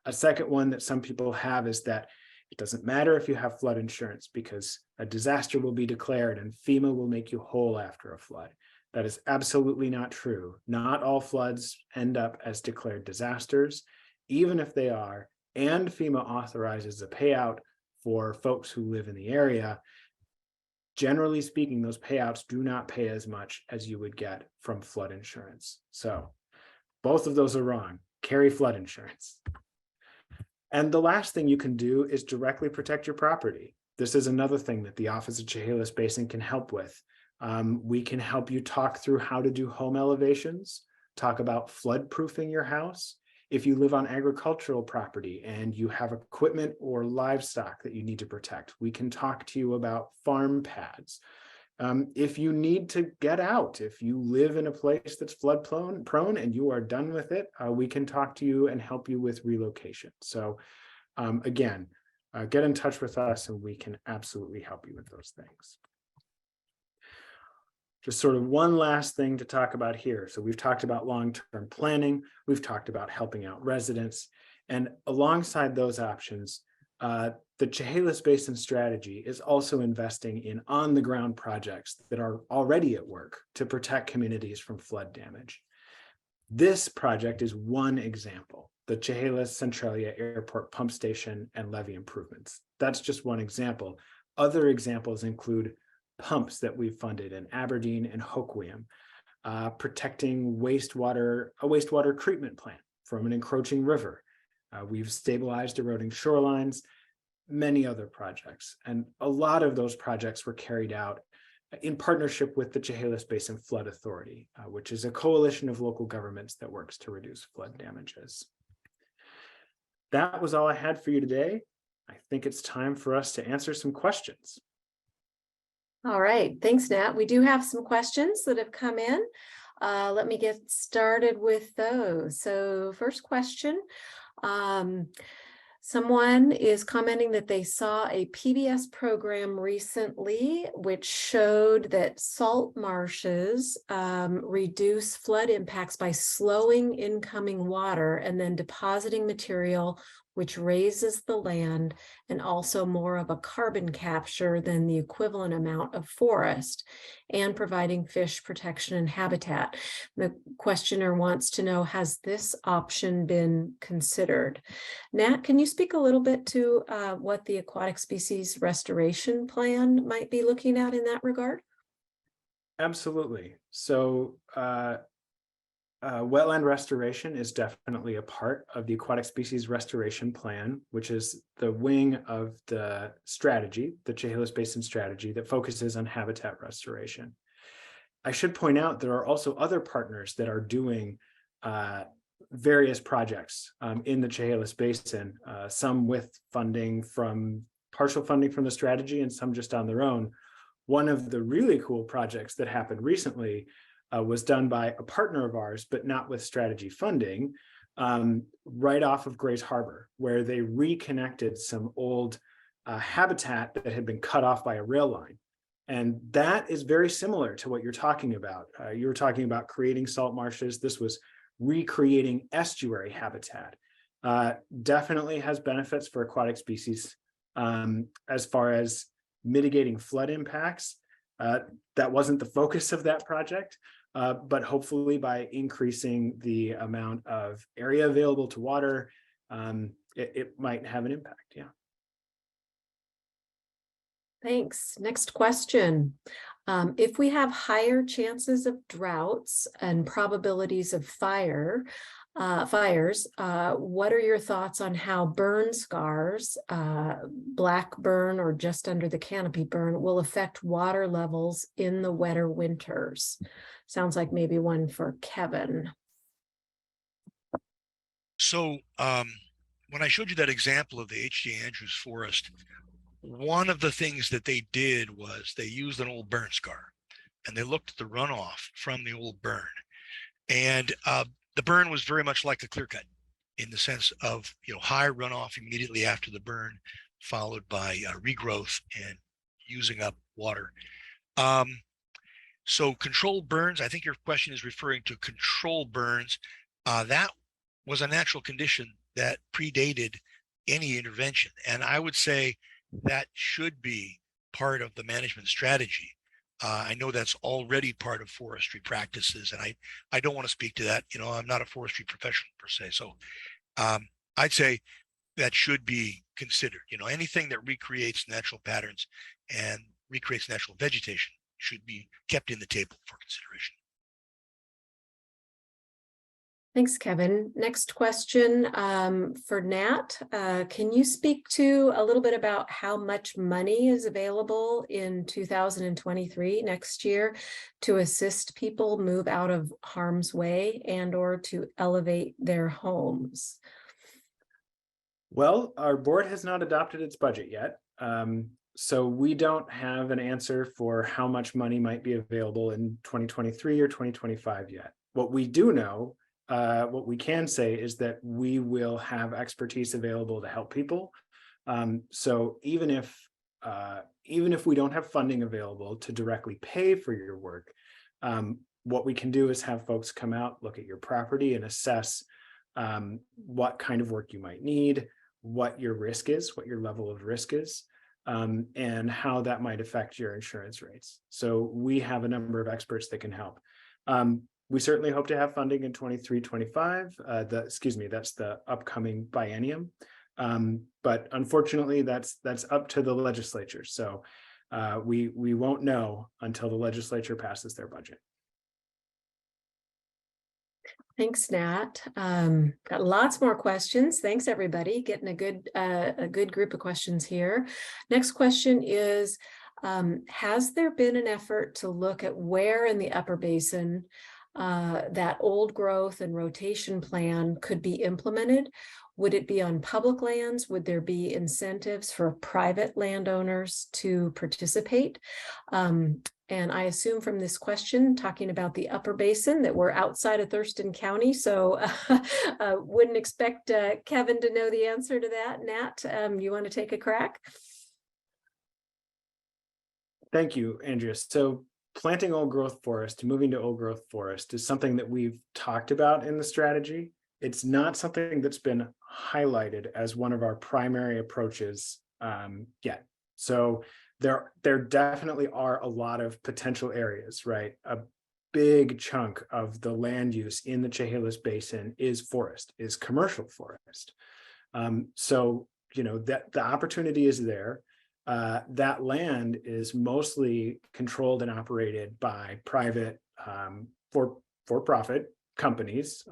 A second one that some people have is that It doesn't matter if you have flood insurance because a disaster will be declared and FEMA will make you whole after a flood. That is absolutely not true. Not all floods end up as declared disasters, even if they are, and FEMA authorizes a payout for folks who live in the area. Generally speaking, those payouts do not pay as much as you would get from flood insurance. So both of those are wrong. Carry flood insurance. And the last thing you can do is directly protect your property. This is another thing that the Office of Chehalis Basin can help with. We can help you talk through how to do home elevations, talk about flood proofing your house. If you live on agricultural property and you have equipment or livestock that you need to protect, we can talk to you about farm pads. If you need to get out, if you live in a place that's flood prone and you are done with it, we can talk to you and help you with relocation. So again, get in touch with us and we can absolutely help you with those things. Just sort of one last thing to talk about here. So we've talked about long-term planning, we've talked about helping out residents, and alongside those options, the Chehalis Basin Strategy is also investing in on-the-ground projects that are already at work to protect communities from flood damage. This project is one example, the Chehalis Centralia Airport Pump Station and levee improvements. That's just one example. Other examples include pumps that we've funded in Aberdeen and Hoquiam, protecting a wastewater treatment plant from an encroaching river. We've stabilized eroding shorelines, many other projects. And a lot of those projects were carried out in partnership with the Chehalis Basin Flood Authority, which is a coalition of local governments that works to reduce flood damages. That was all I had for you today. I think it's time for us to answer some questions. All right, thanks, Nat. We do have some questions that have come in. Let me get started with those. So first question, someone is commenting that they saw a PBS program recently which showed that salt marshes reduce flood impacts by slowing incoming water and then depositing material which raises the land and also more of a carbon capture than the equivalent amount of forest, and providing fish protection and habitat. The questioner wants to know, has this option been considered? Nat, can you speak a little bit to what the Aquatic Species Restoration Plan might be looking at in that regard? Absolutely. So wetland restoration is definitely a part of the Aquatic Species Restoration Plan, which is the wing of the strategy, the Chehalis Basin Strategy, that focuses on habitat restoration. I should point out there are also other partners that are doing various projects in the Chehalis Basin, some with partial funding from the strategy and some just on their own. One of the really cool projects that happened recently was done by a partner of ours, but not with strategy funding, right off of Grays Harbor, where they reconnected some old habitat that had been cut off by a rail line. And that is very similar to what you're talking about. You were talking about creating salt marshes. This was recreating estuary habitat. Definitely has benefits for aquatic species as far as mitigating flood impacts. That wasn't the focus of that project. But hopefully by increasing the amount of area available to water, it might have an impact, yeah. Thanks. Next question. If we have higher chances of droughts and probabilities of fires, what are your thoughts on how burn scars, black burn or just under the canopy burn, will affect water levels in the wetter winters? Sounds like maybe one for Kevin. So when I showed you that example of the H.J. Andrews Forest, one of the things that they did was they used an old burn scar and they looked at the runoff from the old burn. And the burn was very much like the clear cut in the sense of, high runoff immediately after the burn, followed by regrowth and using up water. So controlled burns, I think your question is referring to controlled burns. That was a natural condition that predated any intervention. And I would say that should be part of the management strategy. I know that's already part of forestry practices, and I don't want to speak to that. I'm not a forestry professional per se. So I'd say that should be considered. Anything that recreates natural patterns and recreates natural vegetation should be kept in the table for consideration. Thanks, Kevin. Next question for Nat. Can you speak to a little bit about how much money is available in 2023, next year, to assist people move out of harm's way and or to elevate their homes? Well, our board has not adopted its budget yet. So we don't have an answer for how much money might be available in 2023 or 2025 yet. What we do know, what we can say is that we will have expertise available to help people. So even if we don't have funding available to directly pay for your work, what we can do is have folks come out, look at your property and assess what kind of work you might need, what your risk is, what your level of risk is, and how that might affect your insurance rates. So we have a number of experts that can help. We certainly hope to have funding in 23-25. That's the upcoming biennium. But unfortunately, that's up to the legislature. So we won't know until the legislature passes their budget. Thanks, Nat. Got lots more questions. Thanks, everybody. Getting a good group of questions here. Next question is, has there been an effort to look at where in the Upper Basin that old growth and rotation plan could be implemented? Would it be on public lands? Would there be incentives for private landowners to participate? And I assume from this question, talking about the Upper Basin, that we're outside of Thurston County. So wouldn't expect Kevin to know the answer to that. Nat, you want to take a crack? Thank you, Andrea. So planting old growth forest, moving to old growth forest, is something that we've talked about in the strategy. It's not something that's been highlighted as one of our primary approaches yet. So there definitely are a lot of potential areas, right? A big chunk of the land use in the Chehalis Basin is forest, is commercial forest. So, that the opportunity is there. That land is mostly controlled and operated by private for-profit companies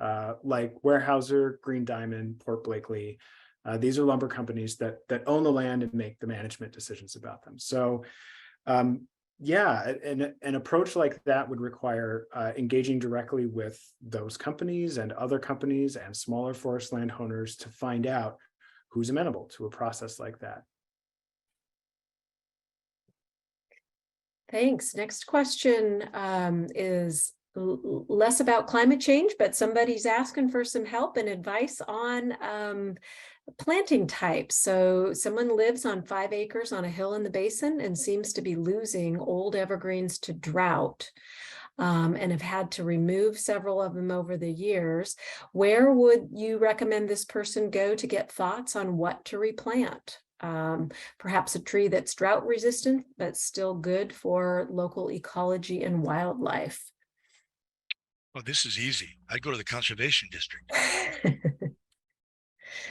like Weyerhaeuser, Green Diamond, Port Blakely. These are lumber companies that own the land and make the management decisions about them. So an approach like that would require engaging directly with those companies and other companies and smaller forest landowners to find out who's amenable to a process like that. Thanks. Next question is less about climate change, but somebody's asking for some help and advice on planting types. So someone lives on 5 acres on a hill in the basin and seems to be losing old evergreens to drought, and have had to remove several of them over the years. Where would you recommend this person go to get thoughts on what to replant? Perhaps a tree that's drought resistant, but still good for local ecology and wildlife. Well, this is easy. I'd go to the conservation district.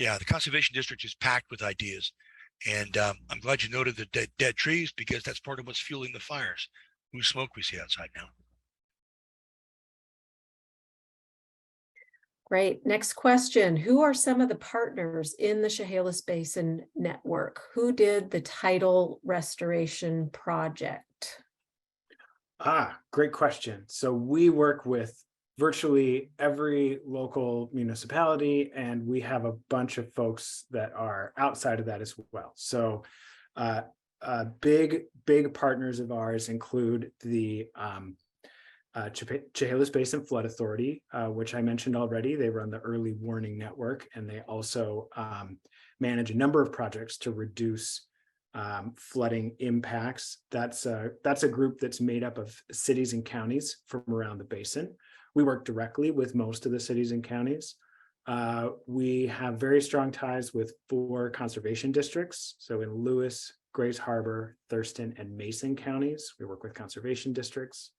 Yeah, the conservation district is packed with ideas. And I'm glad you noted the dead trees, because that's part of what's fueling the fires, whose smoke we see outside now. Great. Next question. Who are some of the partners in the Chehalis Basin network? Who did the tidal restoration project? Great question. So we work with virtually every local municipality, and we have a bunch of folks that are outside of that as well. So big partners of ours include the Chehalis Basin Flood Authority, which I mentioned already. They run the early warning network, and they also manage a number of projects to reduce flooding impacts. That's a group that's made up of cities and counties from around the basin. We work directly with most of the cities and counties. We have very strong ties with 4 conservation districts. So in Lewis, Grays Harbor, Thurston, and Mason counties, we work with conservation districts.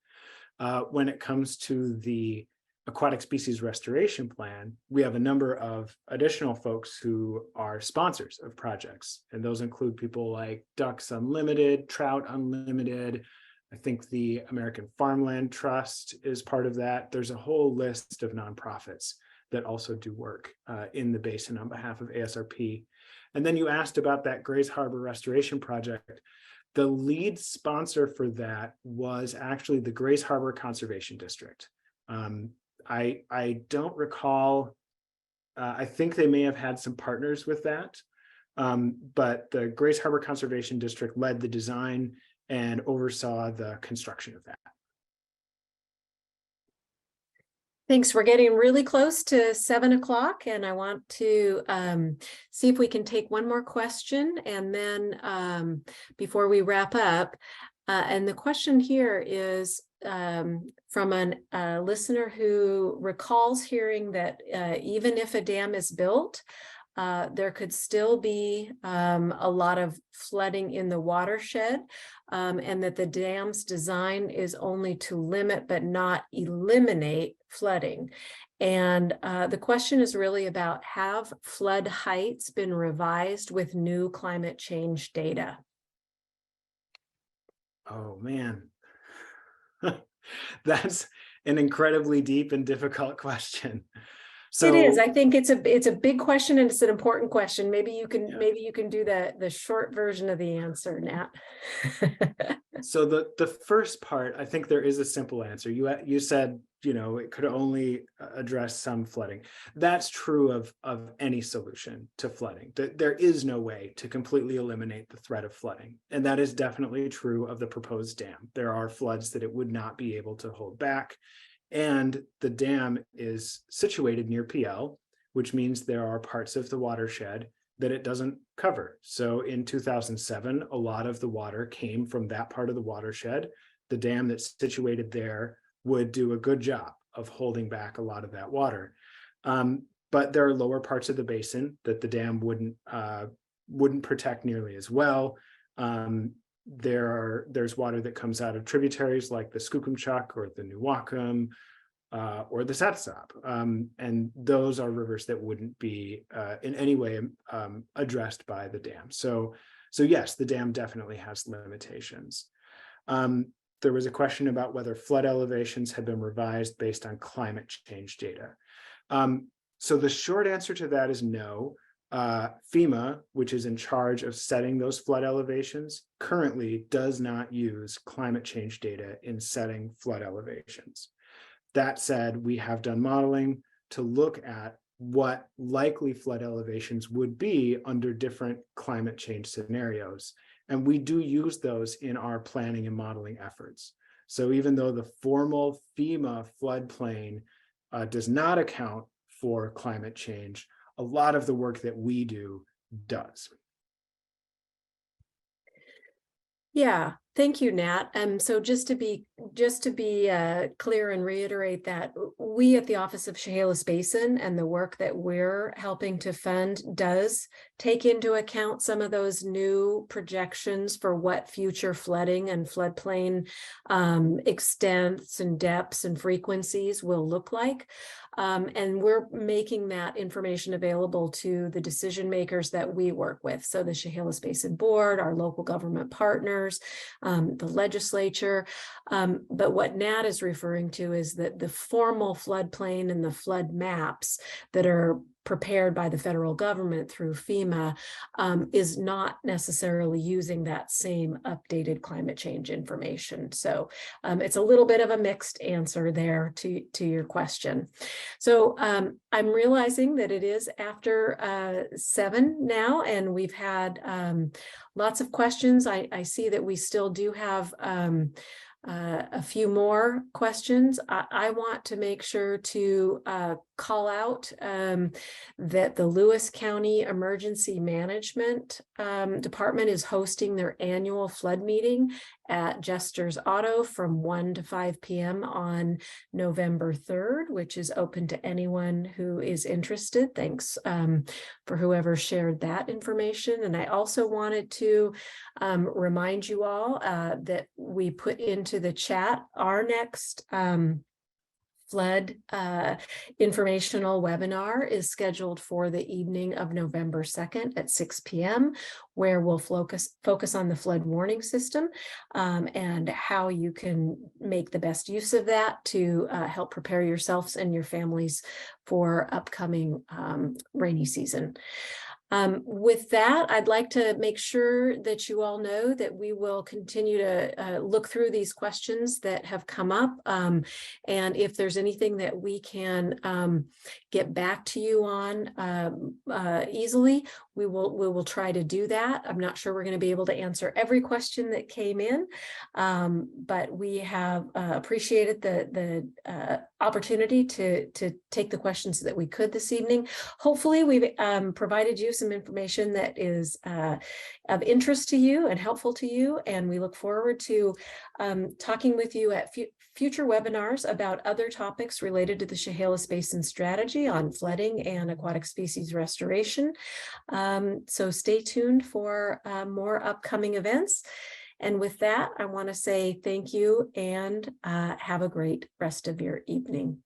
When it comes to the aquatic species restoration plan, we have a number of additional folks who are sponsors of projects. And those include people like Ducks Unlimited, Trout Unlimited. I think the American Farmland Trust is part of that. There's a whole list of nonprofits that also do work in the basin on behalf of ASRP. And then you asked about that Grays Harbor Restoration Project. The lead sponsor for that was actually the Grays Harbor Conservation District. I don't recall, I think they may have had some partners with that, but the Grays Harbor Conservation District led the design and oversaw the construction of that. Thanks. We're getting really close to 7 o'clock, and I want to see if we can take one more question, and then before we wrap up. And the question here is from a listener who recalls hearing that even if a dam is built, there could still be a lot of flooding in the watershed, and that the dam's design is only to limit but not eliminate flooding. And the question is really about, have flood heights been revised with new climate change data? Oh man, that's an incredibly deep and difficult question. So it is. I think it's a big question, and it's an important question. Maybe you can do the short version of the answer, Nat. So the first part, I think there is a simple answer. You said, it could only address some flooding. That's true of any solution to flooding. There is no way to completely eliminate the threat of flooding. And that is definitely true of the proposed dam. There are floods that it would not be able to hold back. And the dam is situated near PL, which means there are parts of the watershed that it doesn't cover. So in 2007, a lot of the water came from that part of the watershed. The dam that's situated there would do a good job of holding back a lot of that water. But there are lower parts of the basin that the dam wouldn't protect nearly as well. There's water that comes out of tributaries like the Skookumchuck or the Newaukum, or the Satsop. And those are rivers that wouldn't be in any way addressed by the dam. So yes, the dam definitely has limitations. There was a question about whether flood elevations have been revised based on climate change data. So the short answer to that is no. FEMA, which is in charge of setting those flood elevations, currently does not use climate change data in setting flood elevations. That said, we have done modeling to look at what likely flood elevations would be under different climate change scenarios. And we do use those in our planning and modeling efforts. So even though the formal FEMA floodplain does not account for climate change, a lot of the work that we do does. Yeah, thank you, Nat. So just to be clear and reiterate that we at the Office of Chehalis Basin and the work that we're helping to fund does take into account some of those new projections for what future flooding and floodplain extents and depths and frequencies will look like. And we're making that information available to the decision makers that we work with. So the Chehalis Basin Board, our local government partners, the legislature. But what Nat is referring to is that the formal floodplain and the flood maps that are prepared by the federal government through FEMA is not necessarily using that same updated climate change information. So it's a little bit of a mixed answer there to your question. So I'm realizing that it is after 7 now, and we've had lots of questions. I see that we still do have a few more questions. I want to make sure to call out that the Lewis County Emergency Management Department is hosting their annual flood meeting at Jester's Auto from 1 to 5 p.m. on November 3rd, which is open to anyone who is interested. Thanks for whoever shared that information. And I also wanted to remind you all that we put into the chat our next flood informational webinar is scheduled for the evening of November 2nd at 6 p.m., where we'll focus on the flood warning system and how you can make the best use of that to help prepare yourselves and your families for upcoming rainy season. With that, I'd like to make sure that you all know that we will continue to look through these questions that have come up. And if there's anything that we can get back to you on easily, we will try to do that. I'm not sure we're going to be able to answer every question that came in, but we have appreciated the opportunity to take the questions that we could this evening. Hopefully we've provided you some information that is of interest to you and helpful to you, and we look forward to talking with you at future webinars about other topics related to the Chehalis Basin Strategy on flooding and aquatic species restoration. So stay tuned for more upcoming events. And with that, I want to say thank you and have a great rest of your evening.